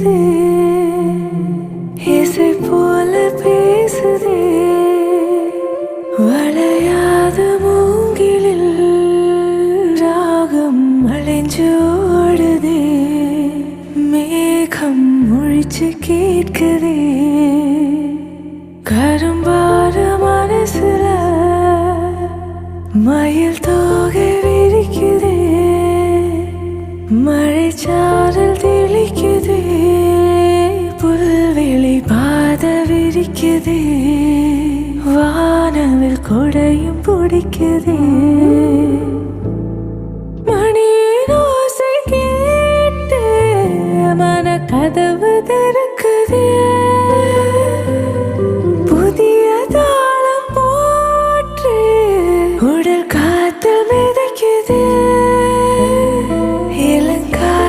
வீசுதே, இசை போல பேசுதே. வளையாத மூங்கிலில் ராகம் அலைஞ்சு ஓடுதே, மேகம் முழிச்சு கேட்குதே. கரும்பார மனசுல மயில் தோகை விரிக்குதே, மழைச்சாரல் தெளிக்குதே, புல்வெளி பாத விரிக்குதே, வானவில் கொடையும் பிடிக்குதே. மணியின் ஓசை கேட்டு மன கதவு